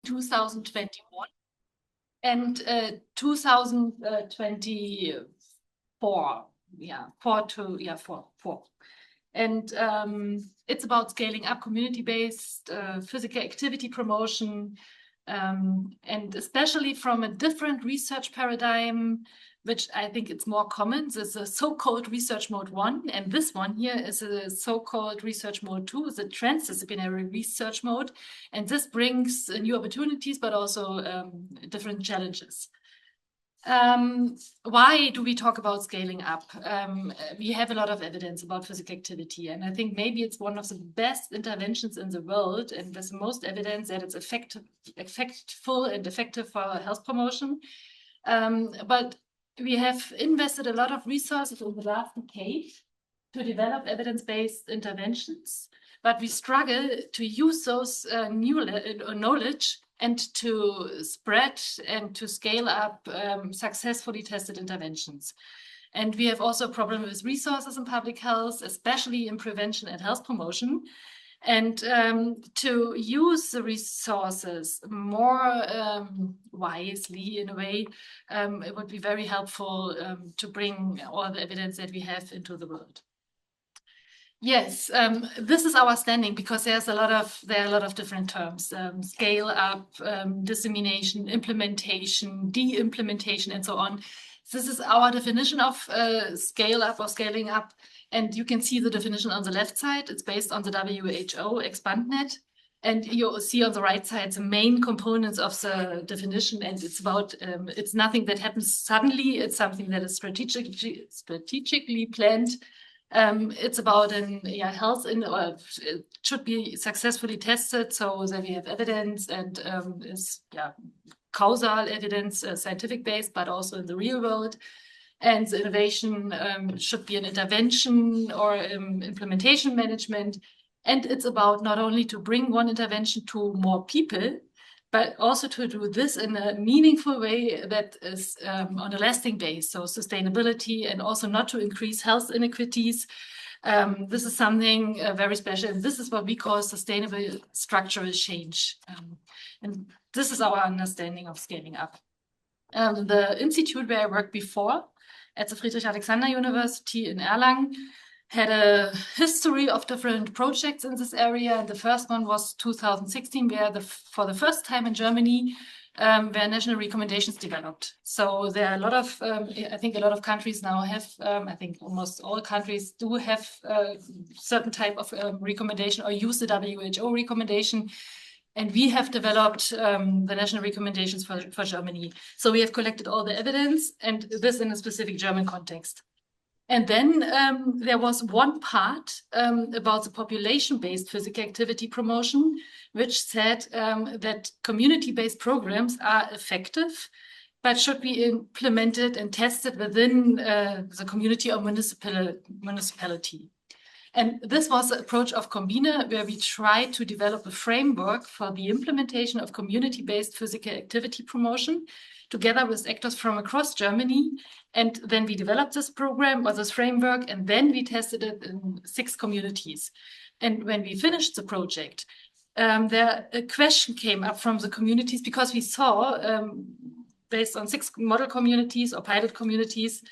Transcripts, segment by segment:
2021 and 2024. Yeah, four. And it's about scaling up community-based physical activity promotion, and especially from a different research paradigm, which I think it's more common. There's a so-called research mode 1, and this one here is a so-called research mode 2, the transdisciplinary research mode. And this brings new opportunities, but also different challenges. Why do we talk about scaling up? We have a lot of evidence about physical activity, and I think maybe it's one of the best interventions in the world, and there's the most evidence that it's effectful and effective for health promotion. But we have invested a lot of resources over the last decade to develop evidence-based interventions, but we struggle to use those new knowledge and to spread and to scale up successfully tested interventions. And we have also a problem with resources in public health, especially in prevention and health promotion. And to use the resources more wisely, in a way, it would be very helpful to bring all the evidence that we have into the world. Yes, this is our standing, because there are a lot of different terms: scale up, dissemination, implementation, de-implementation, and so on. This is our definition of scale up or scaling up, and you can see the definition on the left side. It's based on the WHO ExpandNet, and you see on the right side the main components of the definition. And it's about it's nothing that happens suddenly. It's something that is strategically planned. It's about health it should be successfully tested so that we have evidence, and is causal evidence, scientific based, but also in the real world. And the innovation should be an intervention or implementation management. And it's about not only to bring one intervention to more people, but also to do this in a meaningful way that is on a lasting base, so sustainability, and also not to increase health inequities. This is something very special, and this is what we call sustainable structural change. And this is our understanding of scaling up. The institute where I worked before, at the Friedrich-Alexander University in Erlangen, had a history of different projects in this area. And the first one was 2016, where for the first time in Germany, where national recommendations developed. So there are a lot of, I think a lot of countries now have, I think almost all countries do have certain type of recommendation or use the WHO recommendation. And we have developed the national recommendations for Germany. So we have collected all the evidence, and this in a specific German context. And then there was one part about the population-based physical activity promotion, which said that community-based programs are effective, but should be implemented and tested within the community or municipality. And this was the approach of Combine, where we tried to develop a framework for the implementation of community-based physical activity promotion, together with actors from across Germany. And then we developed this program or this framework, and then we tested it in 6 communities. And when we finished the project, a question came up from the communities, because we saw, based on 6 model communities or pilot communities,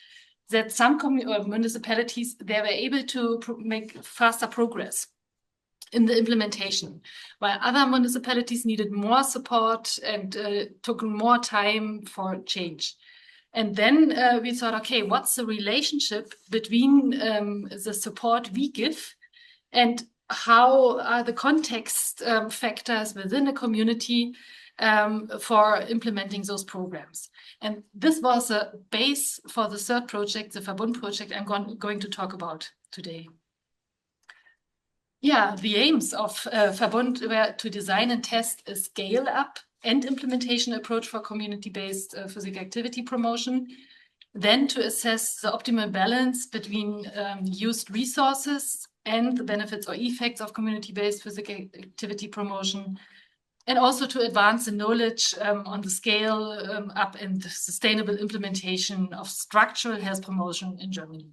that some municipalities, they were able to make faster progress in the implementation, while other municipalities needed more support and took more time for change. And then we thought, okay, what's the relationship between the support we give and how are the context factors within a community for implementing those programs? And this was a base for the third project, the VERBUND project I'm going to talk about today. Yeah, the aims of VERBUND were to design and test a scale-up and implementation approach for community-based physical activity promotion, then to assess the optimal balance between used resources and the benefits or effects of community-based physical activity promotion, and also to advance the knowledge on the scale up and sustainable implementation of structural health promotion in Germany.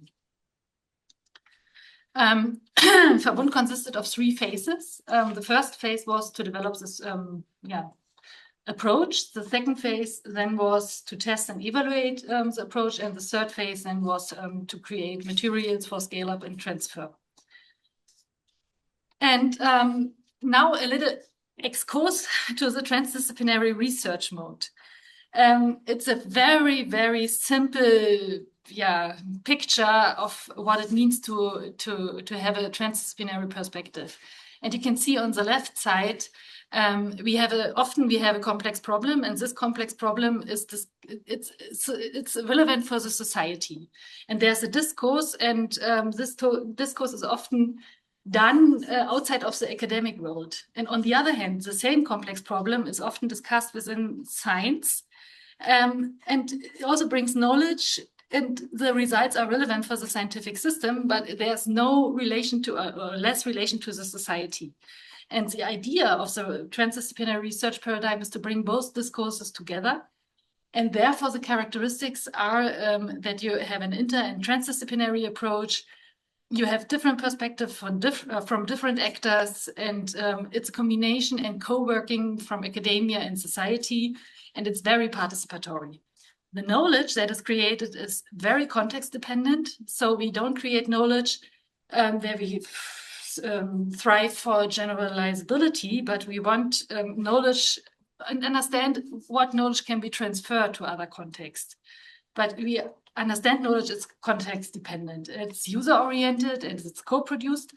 VERBUND consisted of 3 phases. The first phase was to develop this approach. The second phase then was to test and evaluate the approach, and the third phase then was to create materials for scale up and transfer. And now a little excursus to the transdisciplinary research mode. It's a very, very simple picture of what it means to have a transdisciplinary perspective. And you can see on the left side, often we have a complex problem, and this complex problem is it's relevant for the society. And there's a discourse, and this discourse is often done outside of the academic world. And on the other hand, the same complex problem is often discussed within science, and it also brings knowledge, and the results are relevant for the scientific system, but there's no relation to or less relation to the society. And the idea of the transdisciplinary research paradigm is to bring both discourses together. And therefore, the characteristics are that you have an inter and transdisciplinary approach. You have different perspectives from different actors, and it's a combination and co-working from academia and society, and it's very participatory. The knowledge that is created is very context dependent, so we don't create knowledge where we thrive for generalizability, but we want knowledge and understand what knowledge can be transferred to other contexts. But we understand knowledge is context dependent. It's user oriented and it's co-produced.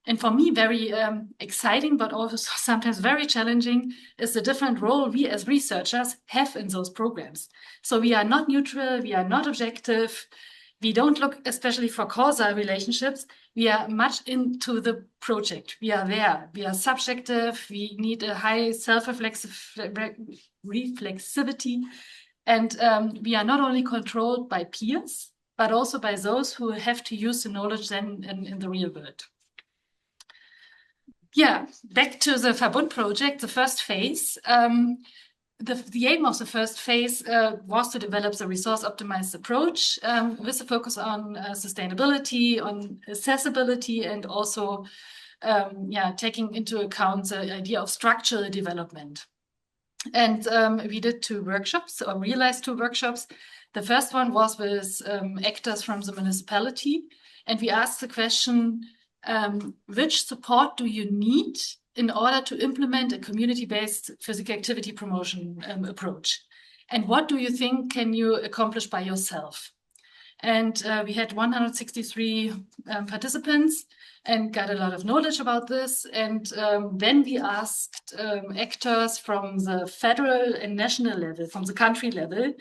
And for me, very exciting, but also sometimes very challenging, is the different role we as researchers have in those programs. So we are not neutral, we are not objective, we don't look especially for causal relationships. We are much into the project. We are there. We are subjective. We need a high self-reflexivity. And we are not only controlled by peers, but also by those who have to use the knowledge then in the real world. Yeah, back to the VERBUND project, the first phase. The aim of the first phase was to develop the resource-optimized approach with a focus on sustainability, on accessibility, and also taking into account the idea of structural development. And we did 2 workshops, or realized 2 workshops. The first one was with actors from the municipality, and we asked the question, which support do you need in order to implement a community-based physical activity promotion approach? And what do you think can you accomplish by yourself? And we had 163 participants and got a lot of knowledge about this. And then we asked actors from the federal and national level, from the country level,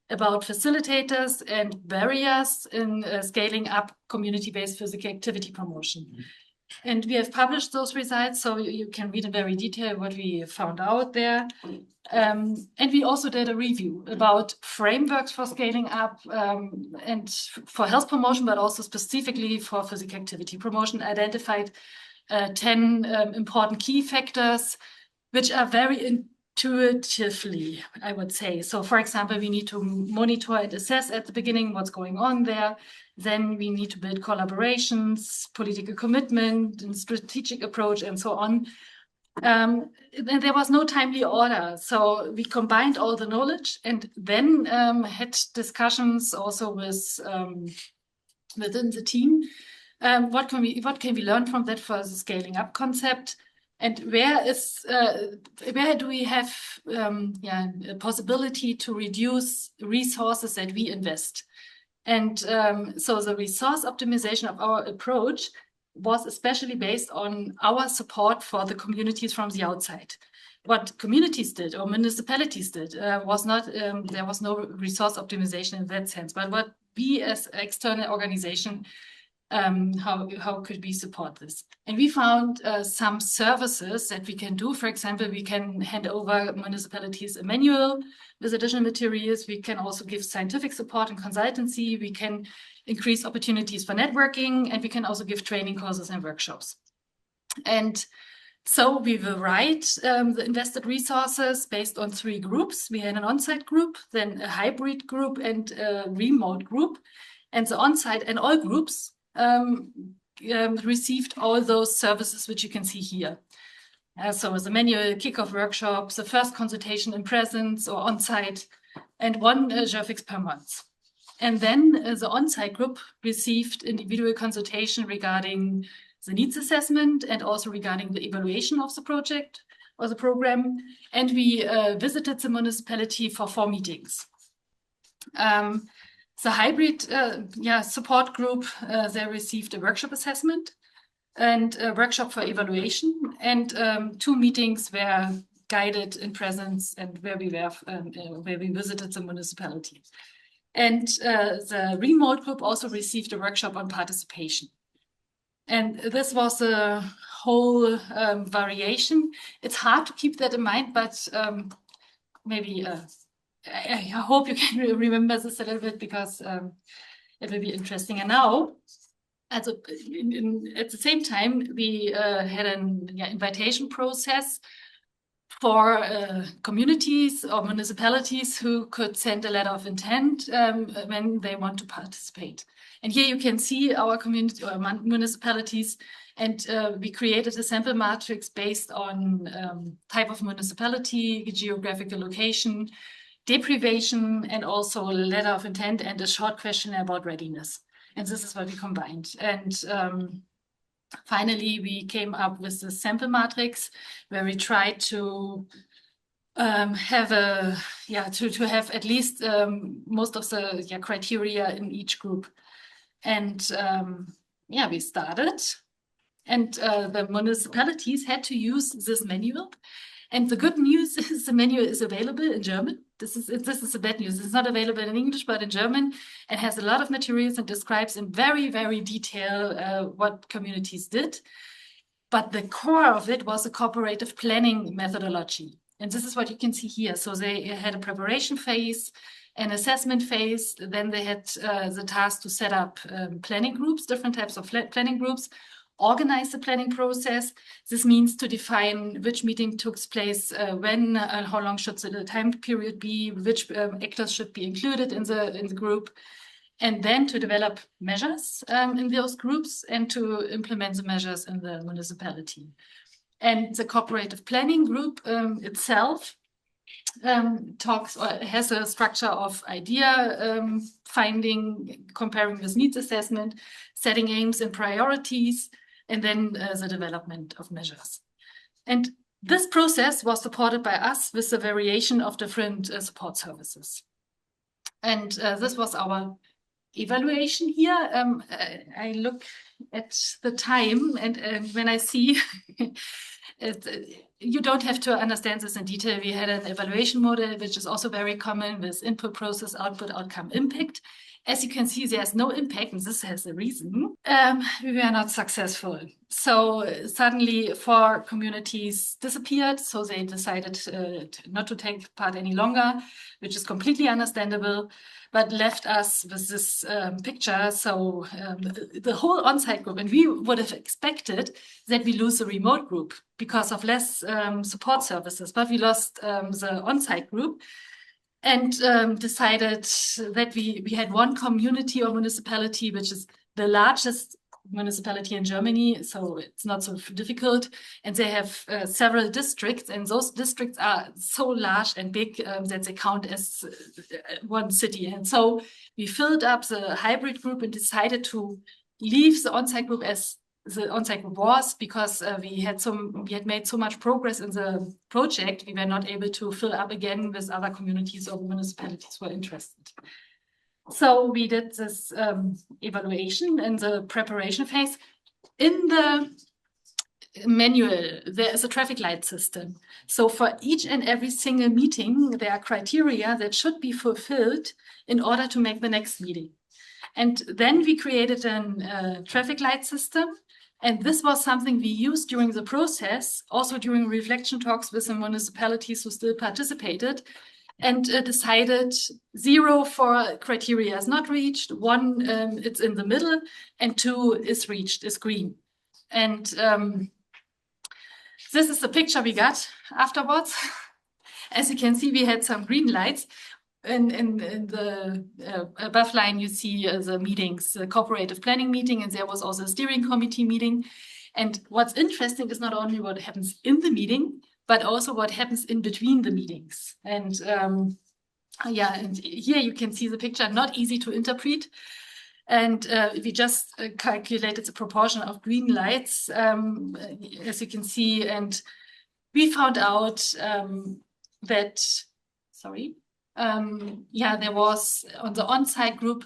about facilitators and barriers in scaling up community-based physical activity promotion. And we have published those results, so you can read in very detail what we found out there. And we also did a review about frameworks for scaling up and for health promotion, but also specifically for physical activity promotion, identified 10 important key factors, which are very intuitively, I would say. So, for example, we need to monitor and assess at the beginning what's going on there. Then we need to build collaborations, political commitment, and strategic approach, and so on. And there was no timely order. So we combined all the knowledge and then had discussions also with within the team. What can we learn from that for the scaling up concept? And where do we have a possibility to reduce resources that we invest? And so the resource optimization of our approach was especially based on our support for the communities from the outside. What communities did or municipalities did was not, there was no resource optimization in that sense, but what we as external organization, how could we support this? And we found some services that we can do. For example, we can hand over municipalities a manual with additional materials. We can also give scientific support and consultancy. We can increase opportunities for networking, and we can also give training courses and workshops. And so we will write the invested resources based on 3 groups. We had an on-site group, then a hybrid group, and a remote group. And the on-site and all groups received all those services which you can see here. So the manual kickoff workshops, the first consultation in presence or on-site, and one GERFIX per month. And then the on-site group received individual consultation regarding the needs assessment and also regarding the evaluation of the project or the program. And we visited the municipality for 4 meetings. The hybrid support group, they received a workshop assessment and a workshop for evaluation, and 2 meetings were guided in presence and where we visited the municipality. And the remote group also received a workshop on participation. And this was a whole variation. It's hard to keep that in mind, but maybe I hope you can remember this a little bit, because it will be interesting. And now, at the same time, we had an invitation process for communities or municipalities who could send a letter of intent when they want to participate. And here you can see our community or municipalities, and we created a sample matrix based on type of municipality, geographical location, deprivation, and also a letter of intent and a short questionnaire about readiness. And this is what we combined. And finally, we came up with the sample matrix where we tried to have at least most of the criteria in each group. And we started, and the municipalities had to use this manual. And the good news is the manual is available in German. This is the bad news. It's not available in English, but in German. It has a lot of materials and describes in very, very detail what communities did. But the core of it was a cooperative planning methodology. And this is what you can see here. So they had a preparation phase, an assessment phase. Then they had the task to set up planning groups, different types of planning groups, organize the planning process. This means to define which meeting took place when, how long should the time period be, which actors should be included in the group, and then to develop measures in those groups and to implement the measures in the municipality. And the cooperative planning group itself has a structure of idea finding, comparing with needs assessment, setting aims and priorities, and then the development of measures. And this process was supported by us with the variation of different support services. And this was our evaluation here. I look at the time, and when I see you don't have to understand this in detail. We had an evaluation model, which is also very common with input, process, output, outcome, impact. As you can see, there's no impact, and this has a reason. We were not successful. So suddenly 4 communities disappeared, so they decided not to take part any longer, which is completely understandable, but left us with this picture. So the whole on-site group, and we would have expected that we lose the remote group because of less support services, but we lost the on-site group. And decided that we had one community or municipality, which is the largest municipality in Germany, so it's not so difficult. And they have several districts, and those districts are so large and big that they count as one city. And so we filled up the hybrid group and decided to leave the on-site group as the on-site group was, because we had made so much progress in the project, we were not able to fill up again with other communities or municipalities who were interested. So we did this evaluation in the preparation phase. In the manual, there is a traffic light system. So for each and every single meeting, there are criteria that should be fulfilled in order to make the next meeting. And then we created a traffic light system. And this was something we used during the process, also during reflection talks with the municipalities who still participated, and decided 0 for criteria is not reached, 1 it's in the middle, and 2 is reached, is green. And this is the picture we got afterwards. As you can see, we had some green lights. In the above line, you see the meetings, the cooperative planning meeting, and there was also a steering committee meeting. And what's interesting is not only what happens in the meeting, but also what happens in between the meetings. And yeah, and here you can see the picture, not easy to interpret. And we just calculated the proportion of green lights, as you can see, and we found out that, yeah, there was on the on-site group,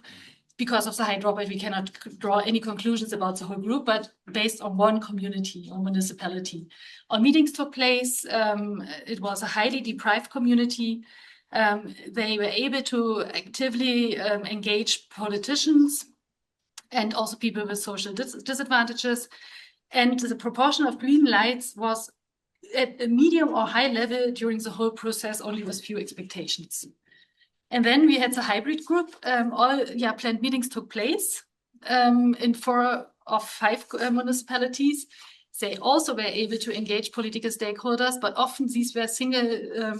because of the high dropout, we cannot draw any conclusions about the whole group, but based on one community or municipality. Our meetings took place. It was a highly deprived community. They were able to actively engage politicians and also people with social disadvantages. And the proportion of green lights was at a medium or high level during the whole process, only with few expectations. And then we had the hybrid group. All planned meetings took place in 4 of 5 municipalities. They also were able to engage political stakeholders, but often these were single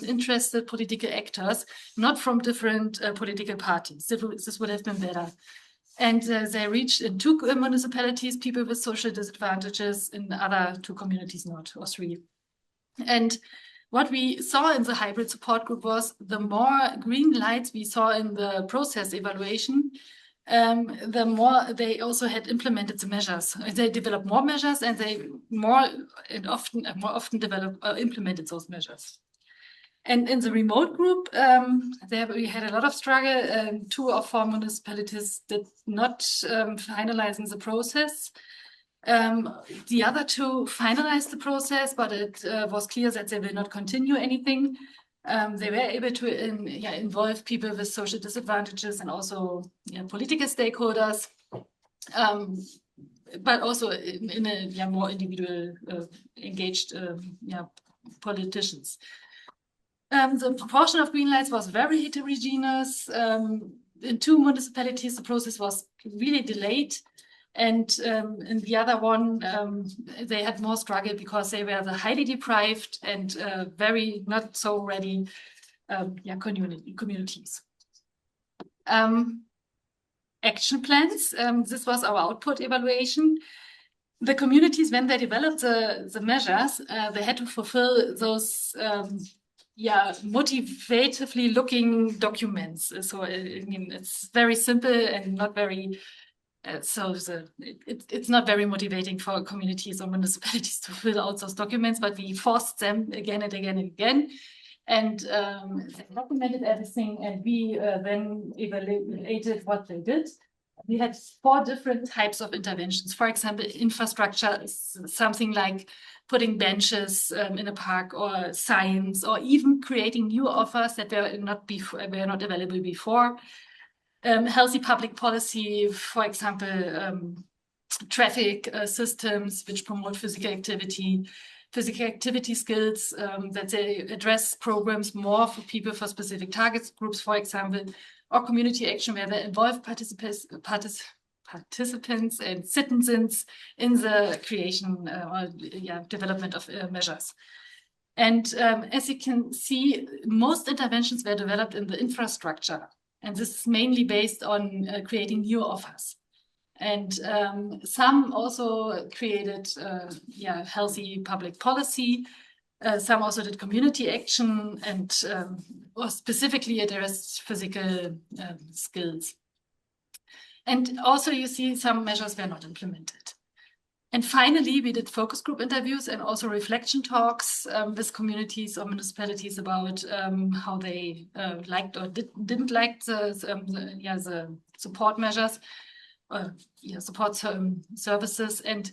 interested political actors, not from different political parties. This would have been better. And they reached in 2 municipalities people with social disadvantages, in the other 2 communities not, or 3. And what we saw in the hybrid support group was the more green lights we saw in the process evaluation, the more they also had implemented the measures. They developed more measures, and they more often implemented those measures. And in the remote group, there we had a lot of struggle. 2 of 4 municipalities did not finalize the process. The other 2 finalized the process, but it was clear that they will not continue anything. They were able to involve people with social disadvantages and also political stakeholders, but also in a more individual engaged politicians. The proportion of green lights was very heterogeneous. In 2 municipalities, the process was really delayed. And in the other one, they had more struggle because they were the highly deprived and very not so ready communities. Action plans. This was our output evaluation. The communities, when they developed the measures, they had to fulfill those motivatively looking documents. So I mean, it's very simple and not very. It's not very motivating for communities or municipalities to fill out those documents, but we forced them again and again and again, and they documented everything, and we then evaluated what they did. We had 4 different types of interventions. For example, infrastructure, something like putting benches in a park, or signs, or even creating new offers that were not available before. Healthy public policy, for example, traffic systems which promote physical activity skills, that they address programs more for people for specific target groups, for example, or community action where they involve participants and citizens in the creation or development of measures. And as you can see, most interventions were developed in the infrastructure. And this is mainly based on creating new offers. And some also created healthy public policy. Some also did community action and or specifically addressed physical skills. And also you see some measures were not implemented. And finally, we did focus group interviews and also reflection talks with communities or municipalities about how they liked or didn't like the support measures, support services. And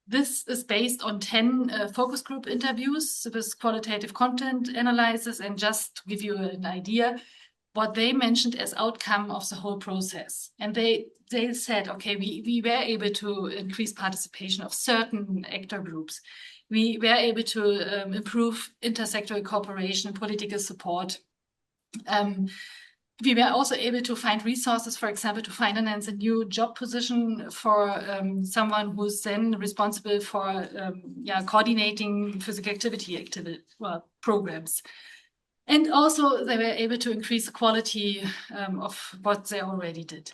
this is based on 10 focus group interviews with qualitative content analysis. And just to give you an idea, what they mentioned as outcome of the whole process. And they said, okay, we were able to increase participation of certain actor groups. We were able to improve intersectoral cooperation, political support. We were also able to find resources, for example, to finance a new job position for someone who's then responsible for coordinating physical activity programs. And also they were able to increase the quality of what they already did.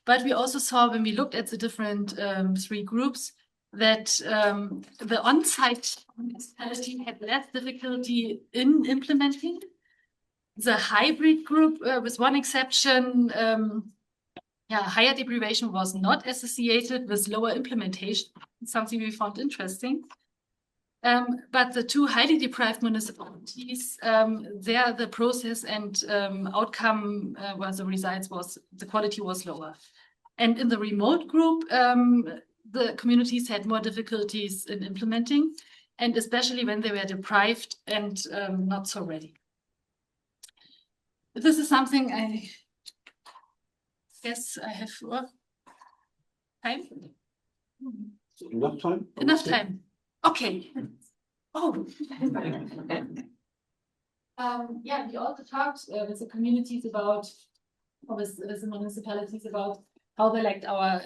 But we also saw when we looked at the different 3 groups, that the on-site municipality had less difficulty in implementing. The hybrid group, with one exception, higher deprivation was not associated with lower implementation, something we found interesting. But the two highly deprived municipalities, there the process and outcome the results was, the quality was lower. And in the remote group, the communities had more difficulties in implementing, and especially when they were deprived and not so ready. This is something I guess I have time. Enough time? Enough time. Okay. Oh. Yeah, we also talked with the communities about, or with the municipalities about how they liked our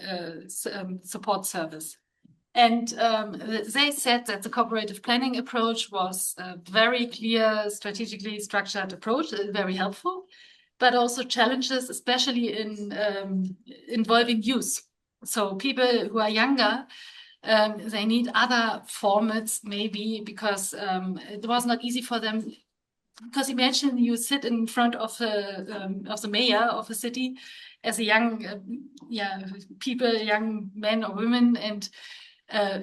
support service. And they said that the cooperative planning approach was a very clear, strategically structured approach, very helpful, but also challenges, especially in involving youth. So people who are younger, they need other formats maybe because it was not easy for them. Because imagine you sit in front of the mayor of a city as a young people, young men or women, and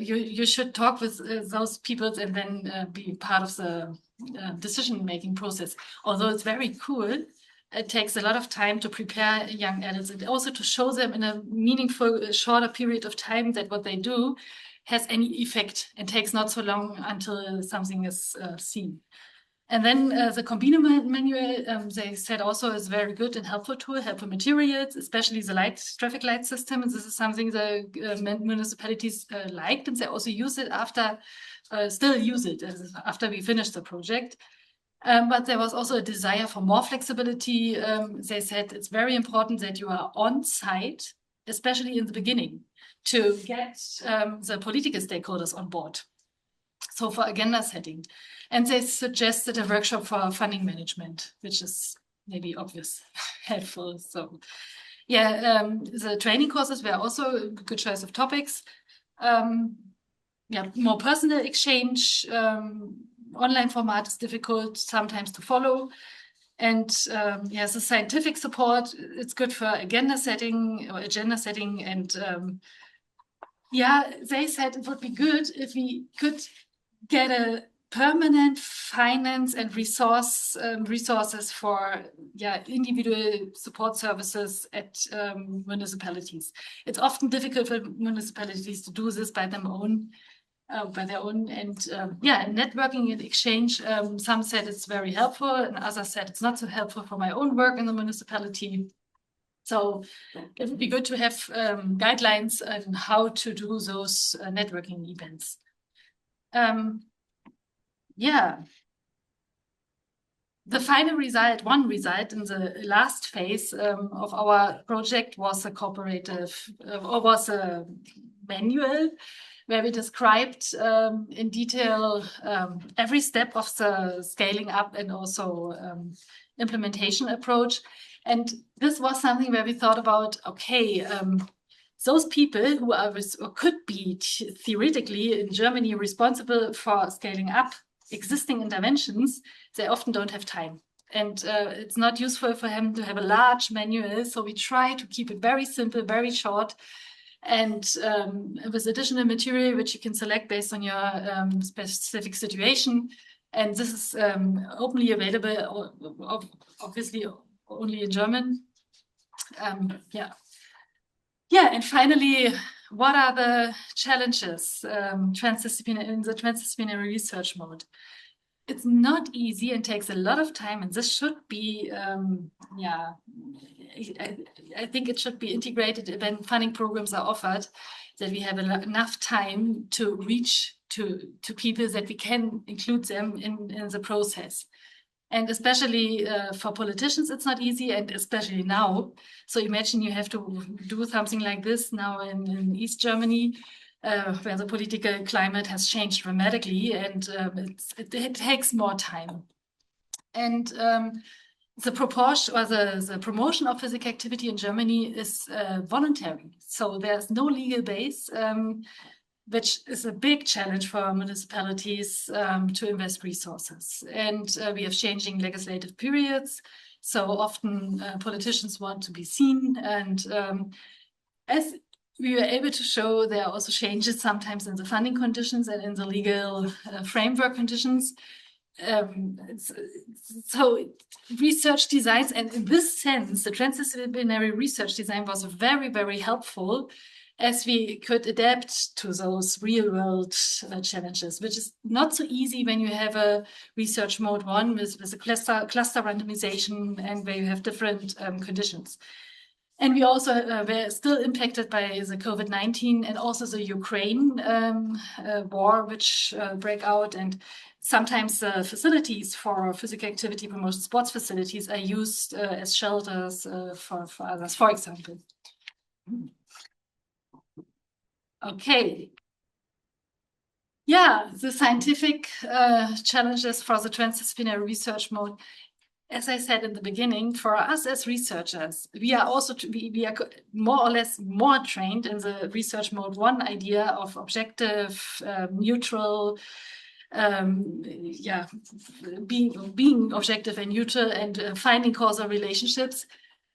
you should talk with those people and then be part of the decision-making process. Although it's very cool, it takes a lot of time to prepare young adults and also to show them in a meaningful, shorter period of time that what they do has any effect and takes not so long until something is seen. And then the Combino manual, they said also is very good and helpful tool, helpful materials, especially the traffic light system. And this is something the municipalities liked, and they also use it after, still use it after we finished the project. But there was also a desire for more flexibility. They said it's very important that you are on site, especially in the beginning, to get the political stakeholders on board. So for agenda setting. And they suggested a workshop for funding management, which is maybe obvious, helpful. So yeah, the training courses were also a good choice of topics. Yeah, more personal exchange, online format is difficult sometimes to follow. And yes, the scientific support, it's good for agenda setting. And yeah, they said it would be good if we could get a permanent finance and resources for individual support services at municipalities. It's often difficult for municipalities to do this by their own. And networking and exchange, some said it's very helpful and others said it's not so helpful for my own work in the municipality. So it would be good to have guidelines on how to do those networking events. The final result, one result in the last phase of our project was a was a manual where we described in detail every step of the scaling up and also implementation approach. And this was something where we thought about, okay, those people who are or could be theoretically in Germany responsible for scaling up existing interventions, they often don't have time. And it's not useful for them to have a large manual. So we try to keep it very simple, very short, and with additional material, which you can select based on your specific situation. And this is openly available, obviously only in German. And finally, what are the challenges in the transdisciplinary research mode? It's not easy and takes a lot of time, and this should be, I think it should be integrated when funding programs are offered, that we have enough time to reach to people that we can include them in the process. And especially for politicians, it's not easy, and especially now. So imagine you have to do something like this now in East Germany, where the political climate has changed dramatically, and it takes more time. And the proportion or the promotion of physical activity in Germany is voluntary. So there's no legal base. which is a big challenge for municipalities to invest resources. And we have changing legislative periods. So often politicians want to be seen. And as we were able to show, there are also changes sometimes in the funding conditions and in the legal framework conditions. So research designs, and in this sense, the transdisciplinary research design was very, very helpful, as we could adapt to those real-world challenges, which is not so easy when you have a research mode 1 with a cluster randomization and where you have different conditions. And we also were still impacted by the COVID-19 and also the Ukraine war, which broke out. And sometimes facilities for physical activity promotion, sports facilities, are used as shelters for others, for example. Okay. Yeah, the scientific challenges for the transdisciplinary research mode. As I said in the beginning, for us as researchers, we are also we are more or less more trained in the research mode 1 idea of objective, neutral, being objective and neutral and finding causal relationships.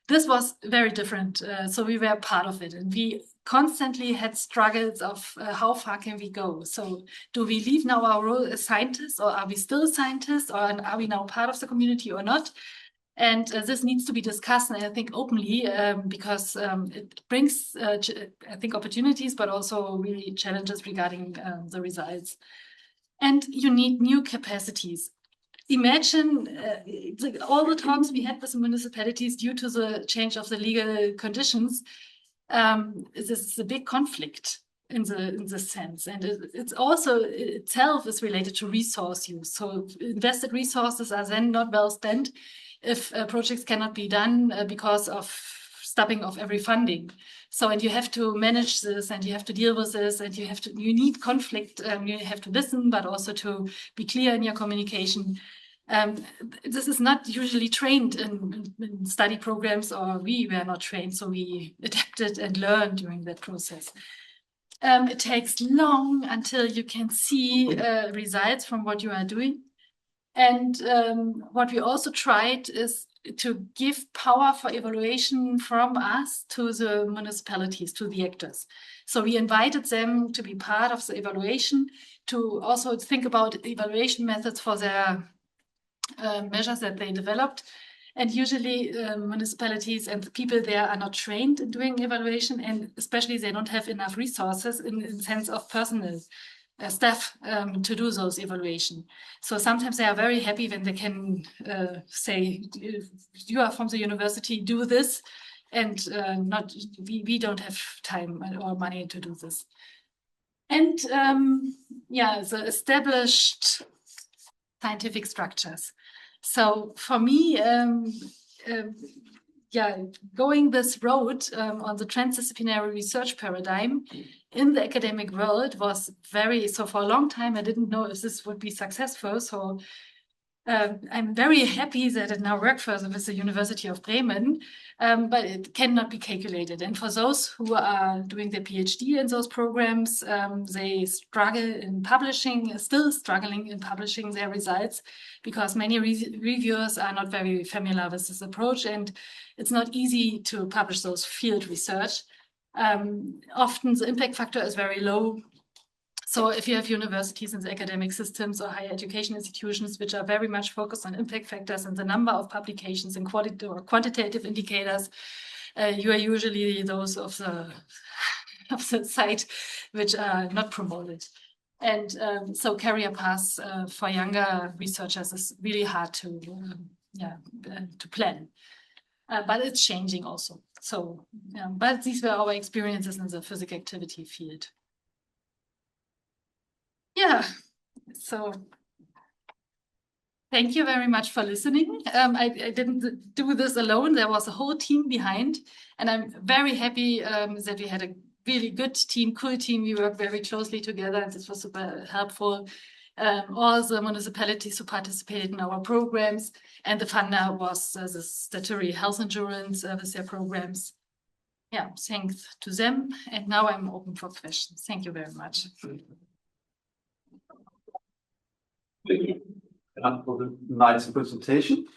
This was very different. So we were part of it, and we constantly had struggles of how far can we go? So do we leave now our role as scientists, or are we still scientists, or are we now part of the community or not? And this needs to be discussed, and I think openly, because it brings, I think, opportunities, but also really challenges regarding the results. And you need new capacities. Imagine all the talks we had with the municipalities due to the change of the legal conditions. This is a big conflict in this sense, and it's also itself is related to resource use. So invested resources are then not well spent if projects cannot be done because of stopping of every funding. So, and you have to manage this, and you have to deal with this, and you need conflict. You have to listen, but also to be clear in your communication. This is not usually trained in study programs, or we were not trained, so we adapted and learned during that process. It takes long until you can see results from what you are doing. And what we also tried is to give power for evaluation from us to the municipalities, to the actors. So we invited them to be part of the evaluation, to also think about evaluation methods for their measures that they developed. And usually municipalities and the people there are not trained in doing evaluation, and especially they don't have enough resources in the sense of personnel staff to do those evaluation. So sometimes they are very happy when they can say, you are from the university, do this, and we don't have time or money to do this. And yeah, the established scientific structures. So for me, yeah, going this road on the transdisciplinary research paradigm in the academic world was so for a long time, I didn't know if this would be successful. So I'm very happy that it now works further with the University of Bremen, but it cannot be calculated. And for those who are doing their PhD in those programs, they struggle in publishing, still struggling in publishing their results, because many reviewers are not very familiar with this approach, and it's not easy to publish those field research. Often the impact factor is very low. So if you have universities and the academic systems or higher education institutions which are very much focused on impact factors and the number of publications and quantitative indicators, you are usually those of the site which are not promoted. And so career paths for younger researchers is really hard to plan. But it's changing also. So, but these were our experiences in the physical activity field. Yeah, so thank you very much for listening. I didn't do this alone. There was a whole team behind, and I'm very happy that we had a really good team, cool team. We worked very closely together, and this was super helpful. All the municipalities who participated in our programs, and the funder was the statutory health insurance with their programs. yeah, thanks to them. And now I'm open for questions. Thank you very much. Thank you for the nice presentation.